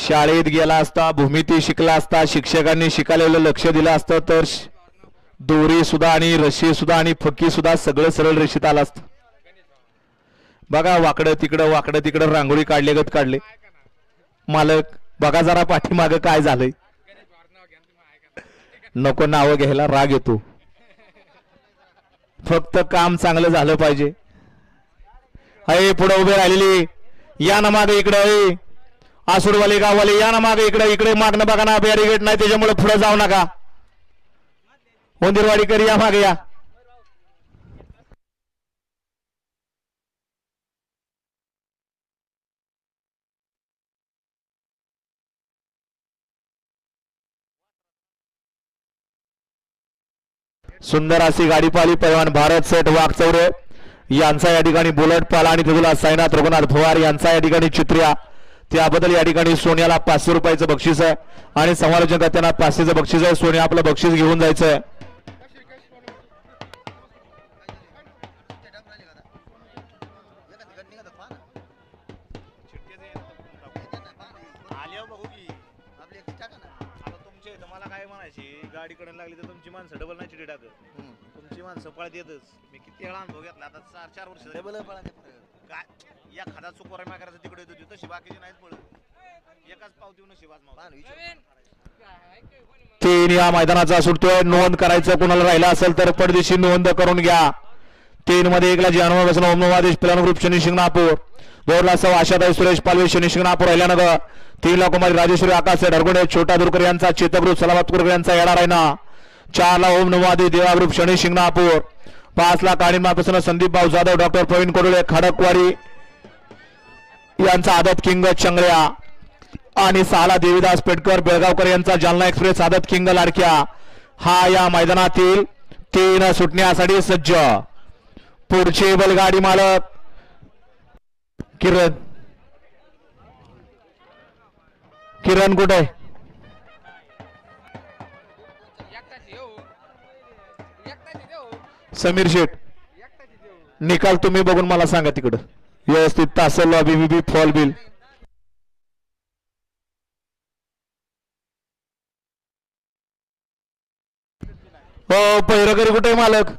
शाळेत गेला असता, भूमिती शिकला असता, शिक्षकांनी शिकवलेलं लक्ष दिलं असतं तर दोरी सुद्धा आणि रशी सुद्धा आणि फकी सुद्धा सगळं सरळ रेषेत आलं असतं. बघा वाकडं तिकडं रांगोळी काढलेगत काढले. मालक बघा जरा पाठीमागं काय झालंय. नको नावं घ्यायला राग येतो. फक्त काम चांगलं झालं पाहिजे. अरे पुढे उभे राहिलेली या ना मागे इकडे, आसुडवाले गाववाले या ना मागे इकडे मागणं बघा ना, बॅरिगेट नाही त्याच्यामुळे पुढे जाऊ नका. उंदीरवाडीकर या मागे या. सुंदर अशी गाडी पाहिली पैलवान भारत सेठ वाघचौरे यांचा या ठिकाणी बुलेट पाला आणि तिथला साईनाथ रघुनाथ भवार यांचा या ठिकाणी चित्र्या. त्याबद्दल या ठिकाणी सोन्याला 500 रुपयाचं बक्षीस आहे आणि समालोचक त्यांना 500चं बक्षीस आहे. सोन्या आपलं बक्षीस घेऊन जायचंय. गाडीकडे लागली तर तुमची माणसं डबल नाही चिठी टाकत. तुमची माणसं पळत येतच. मी किती वेळा अनुभव घेतला आता 4 वर्ष डबल पळत काय या खादा चुकोरा मागायचं तिकडे येतो तशी बाकीची नाहीत पळत. एकाच पावतीवर नशिबाच तीन या मैदानाचा सुटतोय. नोंद करायचं कोणाला राहिला असेल तर पडदेशी नोंद करून घ्या. 3 मध्ये 1 ला जानवापासून ओमनवादेश पिलान ग्रुप शनी शिंगणापूर. 2 ला सव आशाताई सुरेश पालवे शनी शिंगणापूर राहिल्यानंतर 3 ला कुमारी राजेश्वरी आकाश ढरगुंडे छोटा दुरकर यांचा चेतक ग्रुप सलामतपूर यांचा येडा रायना. 4 ला ओमनवादी देवा ग्रुप शनी शिंगणापूर. 5 ला काळीमापासून संदीप भाऊ जाधव डॉक्टर प्रवीण कोडुळे खडकवाडी यांचा आदत किंग चंगळ्या आणि 6 ला देवीदास पेटकर बेळगावकर यांचा जालना एक्सप्रेस आदत किंग लाडक्या. हा या मैदानातील 3 सुटण्यासाठी सज्ज. पुढचे बैलगाडी मालक किरण कुठे? समीर शेठ निकाल तुम्ही बघून मला सांगा तिकडं व्यवस्थित तासल लॉबी बीबी फॉल बिल. हो पहिरकरी कुठे मालक?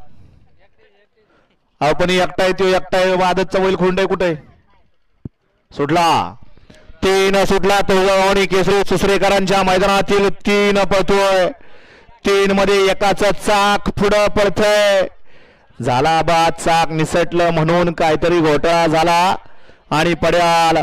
आपण एकटाय तो एकटाय वादतचा बैल खोंड कुठे सुटला? 3 सुटला तो आणि केसरी सुसरेकरांच्या मैदानातील 3 पळतोय. 3 मध्ये एकाच चाक पुढं पळतय. झाला बाद चाक निसटलं म्हणून काहीतरी घोटाळा झाला आणि पड्याल